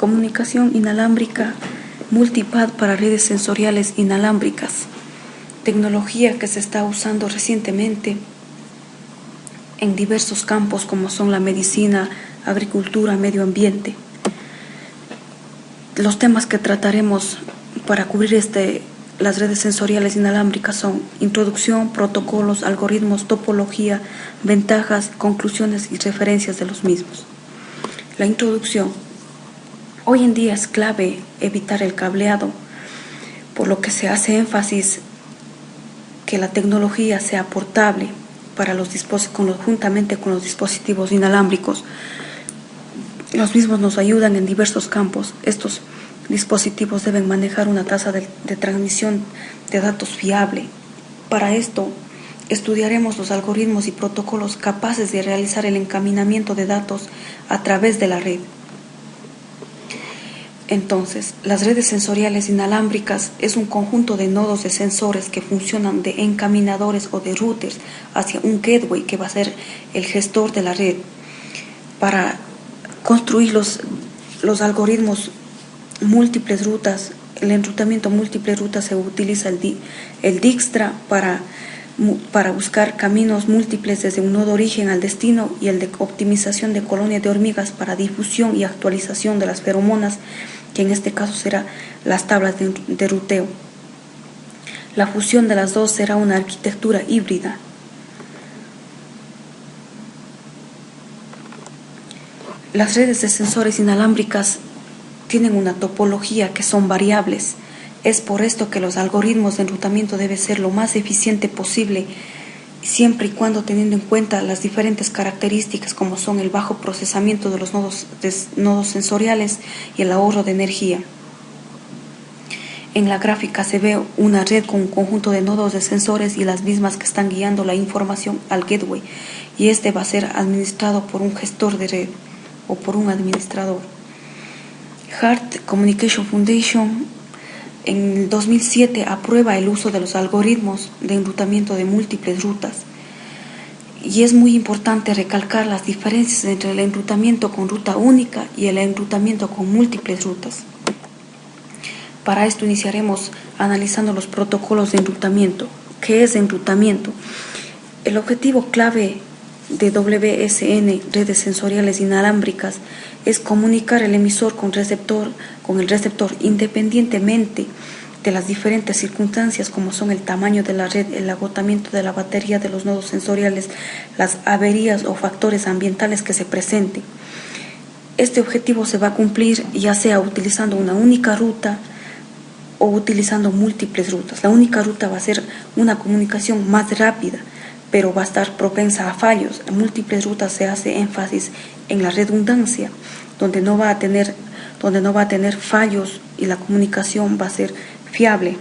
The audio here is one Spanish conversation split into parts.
Comunicación inalámbrica multipad para redes sensoriales inalámbricas. Tecnología que se está usando recientemente en diversos campos como son la medicina, agricultura, medio ambiente. Los temas que trataremos para cubrir las redes sensoriales inalámbricas son introducción, protocolos, algoritmos, topología, ventajas, conclusiones y referencias de los mismos. La introducción. Hoy en día es clave evitar el cableado, por lo que se hace énfasis que la tecnología sea portable para juntamente con los dispositivos inalámbricos. Los mismos nos ayudan en diversos campos. Estos dispositivos deben manejar una tasa de transmisión de datos fiable. Para esto, estudiaremos los algoritmos y protocolos capaces de realizar el encaminamiento de datos a través de la red. Entonces, las redes sensoriales inalámbricas es un conjunto de nodos de sensores que funcionan de encaminadores o de routers hacia un gateway que va a ser el gestor de la red. Para construir los algoritmos múltiples rutas, el enrutamiento múltiples rutas, se utiliza el Dijkstra para buscar caminos múltiples desde un nodo origen al destino, y el de optimización de colonias de hormigas para difusión y actualización de las feromonas, que en este caso será las tablas de ruteo. La fusión de las dos será una arquitectura híbrida. Las redes de sensores inalámbricas tienen una topología que son variables. Es por esto que los algoritmos de enrutamiento deben ser lo más eficiente posible, siempre y cuando teniendo en cuenta las diferentes características como son el bajo procesamiento de los nodos sensoriales y el ahorro de energía. En la gráfica se ve una red con un conjunto de nodos de sensores y las mismas que están guiando la información al gateway, y este va a ser administrado por un gestor de red o por un administrador. Hart Communication Foundation en 2007 aprueba el uso de los algoritmos de enrutamiento de múltiples rutas, y es muy importante recalcar las diferencias entre el enrutamiento con ruta única y el enrutamiento con múltiples rutas. Para esto iniciaremos analizando los protocolos de enrutamiento. ¿Qué es enrutamiento? El objetivo clave de WSN, redes sensoriales inalámbricas, es comunicar el emisor con el receptor independientemente de las diferentes circunstancias como son el tamaño de la red, el agotamiento de la batería de los nodos sensoriales, las averías o factores ambientales que se presenten. Este objetivo se va a cumplir ya sea utilizando una única ruta o utilizando múltiples rutas. La única ruta va a ser una comunicación más rápida, pero va a estar propensa a fallos. En múltiples rutas se hace énfasis en la redundancia, donde no va a tener fallos y la comunicación va a ser fiable.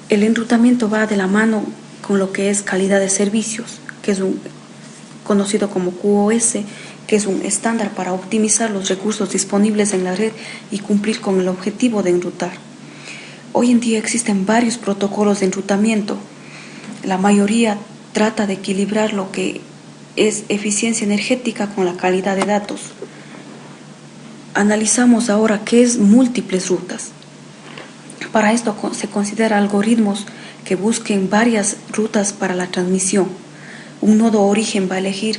El enrutamiento va de la mano con lo que es calidad de servicios, que es conocido como QoS, que es un estándar para optimizar los recursos disponibles en la red y cumplir con el objetivo de enrutar. Hoy en día existen varios protocolos de enrutamiento. La mayoría trata de equilibrar lo que es eficiencia energética con la calidad de datos. Analizamos ahora qué es múltiples rutas. Para esto se considera algoritmos que busquen varias rutas para la transmisión. Un nodo origen va a elegir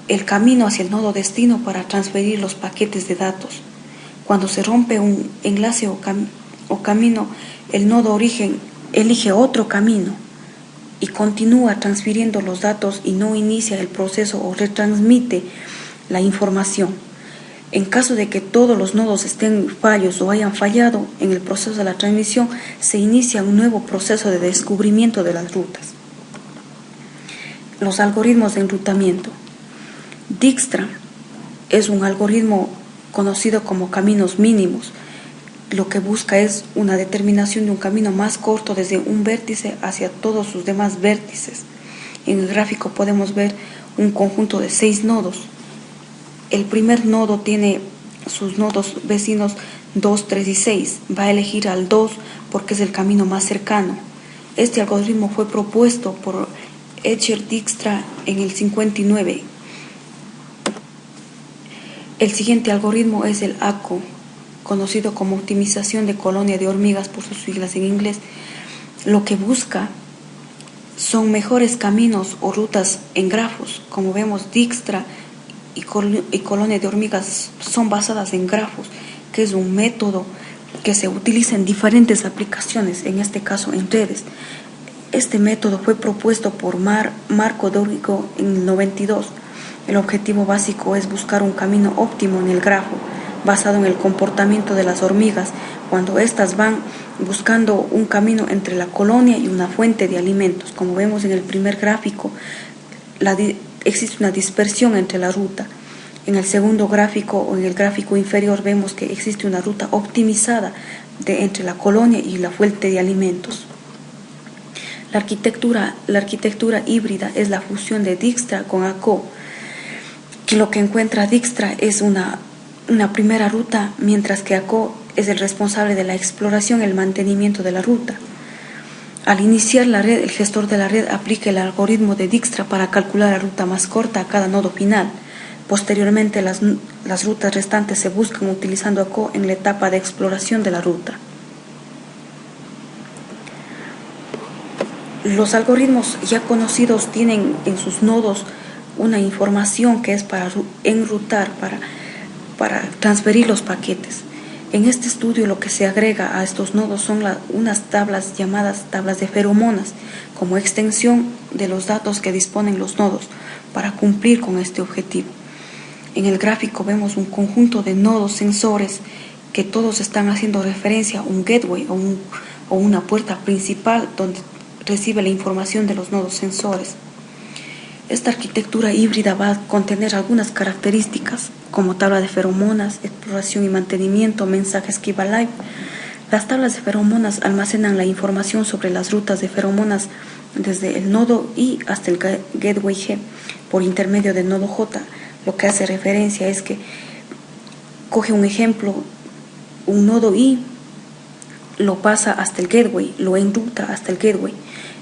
el camino hacia el nodo destino para transferir los paquetes de datos. Cuando se rompe un enlace o camino, el nodo origen elige otro camino y continúa transfiriendo los datos y no inicia el proceso o retransmite la información. En caso de que todos los nodos estén fallos o hayan fallado en el proceso de la transmisión, se inicia un nuevo proceso de descubrimiento de las rutas. Los algoritmos de enrutamiento. Dijkstra es un algoritmo conocido como caminos mínimos. Lo que busca es una determinación de un camino más corto desde un vértice hacia todos sus demás vértices. En el gráfico podemos ver un conjunto de 6 nodos. El primer nodo tiene sus nodos vecinos 2, 3 y 6. Va a elegir al 2 porque es el camino más cercano. Este algoritmo fue propuesto por Escher Dijkstra en el 59. El siguiente algoritmo es el ACO, conocido como optimización de colonia de hormigas por sus siglas en inglés. Lo que busca son mejores caminos o rutas en grafos. Como vemos, Dijkstra y colonia de hormigas son basadas en grafos, que es un método que se utiliza en diferentes aplicaciones, en este caso en redes. Este método fue propuesto por Marco Dorigo en el 92. El objetivo básico es buscar un camino óptimo en el grafo, basado en el comportamiento de las hormigas, cuando éstas van buscando un camino entre la colonia y una fuente de alimentos. Como vemos en el primer gráfico, existe una dispersión entre la ruta. En el segundo gráfico o en el gráfico inferior vemos que existe una ruta optimizada entre la colonia y la fuente de alimentos. La arquitectura híbrida es la fusión de Dijkstra con ACO, que lo que encuentra Dijkstra es una primera ruta, mientras que ACO es el responsable de la exploración y el mantenimiento de la ruta. Al iniciar la red, el gestor de la red aplica el algoritmo de Dijkstra para calcular la ruta más corta a cada nodo final. Posteriormente, las rutas restantes se buscan utilizando ACO en la etapa de exploración de la ruta. Los algoritmos ya conocidos tienen en sus nodos una información que es para enrutar, para transferir los paquetes. En este estudio lo que se agrega a estos nodos son unas tablas llamadas tablas de feromonas como extensión de los datos que disponen los nodos para cumplir con este objetivo. En el gráfico vemos un conjunto de nodos sensores que todos están haciendo referencia a un gateway o una puerta principal donde recibe la información de los nodos sensores. Esta arquitectura híbrida va a contener algunas características como tabla de feromonas, exploración y mantenimiento, mensajes Kiva Live. Las tablas de feromonas almacenan la información sobre las rutas de feromonas desde el nodo I hasta el gateway G por intermedio del nodo J. Lo que hace referencia es que coge un ejemplo, un nodo I lo pasa hasta el gateway, lo enruta hasta el gateway.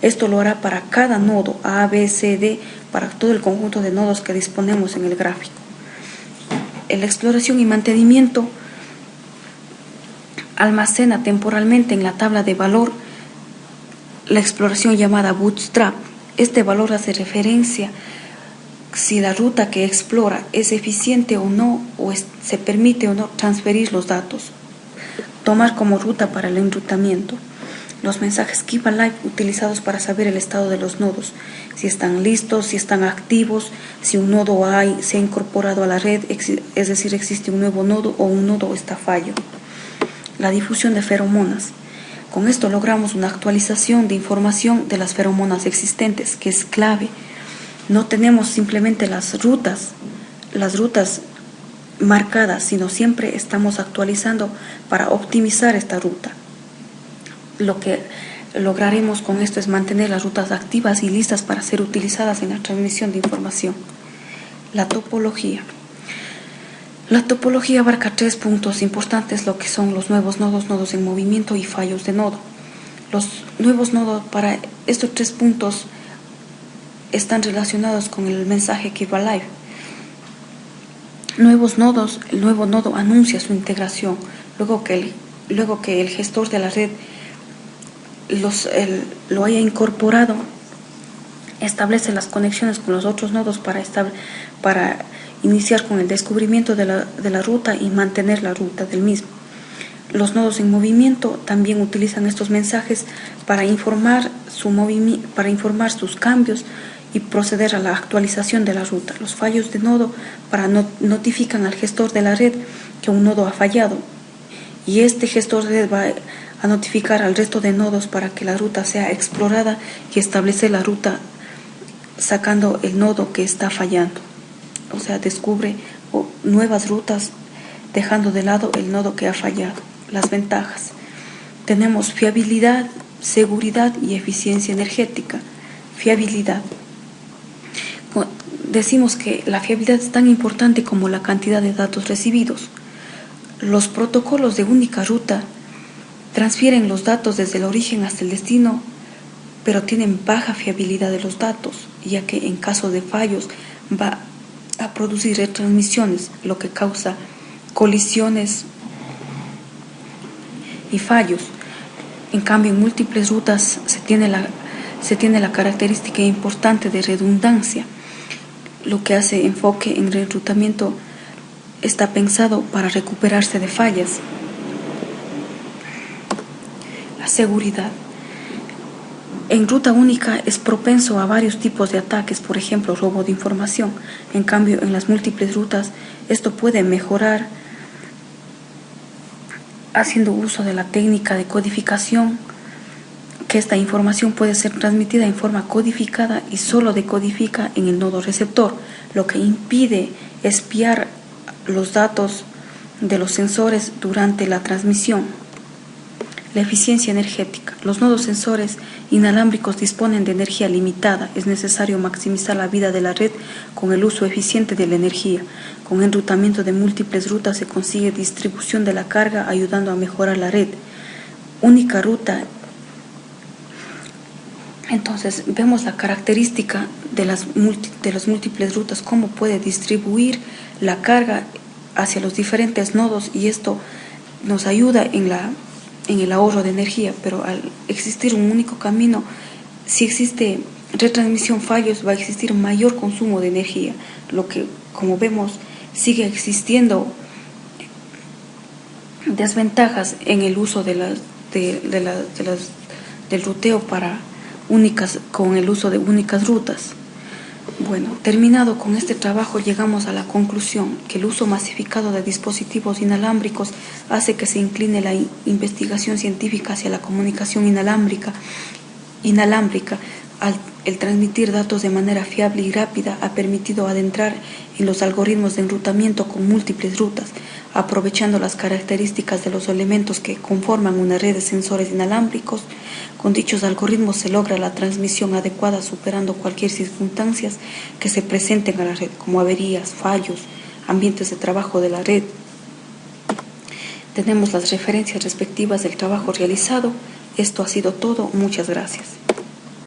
Esto lo hará para cada nodo A, B, C, D, para todo el conjunto de nodos que disponemos en el gráfico. La exploración y mantenimiento almacena temporalmente en la tabla de valor la exploración llamada Bootstrap. Este valor hace referencia si la ruta que explora es eficiente o no, o se permite o no transferir los datos, tomar como ruta para el enrutamiento. Los mensajes Keep Alive utilizados para saber el estado de los nodos, si están listos, si están activos, si un nodo se ha incorporado a la red, es decir, existe un nuevo nodo o un nodo está fallo. La difusión de feromonas. Con esto logramos una actualización de información de las feromonas existentes, que es clave. No tenemos simplemente las rutas marcadas, sino siempre estamos actualizando para optimizar esta ruta. Lo que lograremos con esto es mantener las rutas activas y listas para ser utilizadas en la transmisión de información. La topología. La topología abarca 3 puntos importantes, lo que son los nuevos nodos, nodos en movimiento y fallos de nodo. Los nuevos nodos, para estos 3 puntos, están relacionados con el mensaje Keep Alive. Nuevos nodos, el nuevo nodo anuncia su integración, luego que el gestor de la red lo haya incorporado, establece las conexiones con los otros nodos para iniciar con el descubrimiento de la ruta y mantener la ruta del mismo. Los nodos en movimiento también utilizan estos mensajes para informar sus cambios y proceder a la actualización de la ruta. Los fallos de nodo notifican al gestor de la red que un nodo ha fallado, y este gestor de red va a notificar al resto de nodos para que la ruta sea explorada y establecer la ruta sacando el nodo que está fallando. O sea, descubre nuevas rutas dejando de lado el nodo que ha fallado. Las ventajas. Tenemos fiabilidad, seguridad y eficiencia energética. Fiabilidad. Decimos que la fiabilidad es tan importante como la cantidad de datos recibidos. Los protocolos de única ruta transfieren los datos desde el origen hasta el destino, pero tienen baja fiabilidad de los datos, ya que en caso de fallos a producir retransmisiones, lo que causa colisiones y fallos. En cambio, en múltiples rutas se tiene la característica importante de redundancia, lo que hace enfoque en reenrutamiento está pensado para recuperarse de fallas. La seguridad. En ruta única es propenso a varios tipos de ataques, por ejemplo, robo de información. En cambio, en las múltiples rutas, esto puede mejorar haciendo uso de la técnica de codificación, que esta información puede ser transmitida en forma codificada y solo decodifica en el nodo receptor, lo que impide espiar los datos de los sensores durante la transmisión. La eficiencia energética. Los nodos sensores inalámbricos disponen de energía limitada. Es necesario maximizar la vida de la red con el uso eficiente de la energía. Con enrutamiento de múltiples rutas se consigue distribución de la carga, ayudando a mejorar la red. Única ruta. Entonces, vemos la característica de las múltiples rutas, cómo puede distribuir la carga hacia los diferentes nodos, y esto nos ayuda en el ahorro de energía. Pero al existir un único camino, si existe retransmisión, fallos, va a existir mayor consumo de energía, lo que, como vemos, sigue existiendo desventajas en el uso del ruteo con el uso de únicas rutas. Bueno, terminado con este trabajo, llegamos a la conclusión que el uso masificado de dispositivos inalámbricos hace que se incline la investigación científica hacia la comunicación inalámbrica. El transmitir datos de manera fiable y rápida ha permitido adentrar en los algoritmos de enrutamiento con múltiples rutas, aprovechando las características de los elementos que conforman una red de sensores inalámbricos. Con dichos algoritmos se logra la transmisión adecuada, superando cualquier circunstancias que se presenten a la red, como averías, fallos, ambientes de trabajo de la red. Tenemos las referencias respectivas del trabajo realizado. Esto ha sido todo. Muchas gracias.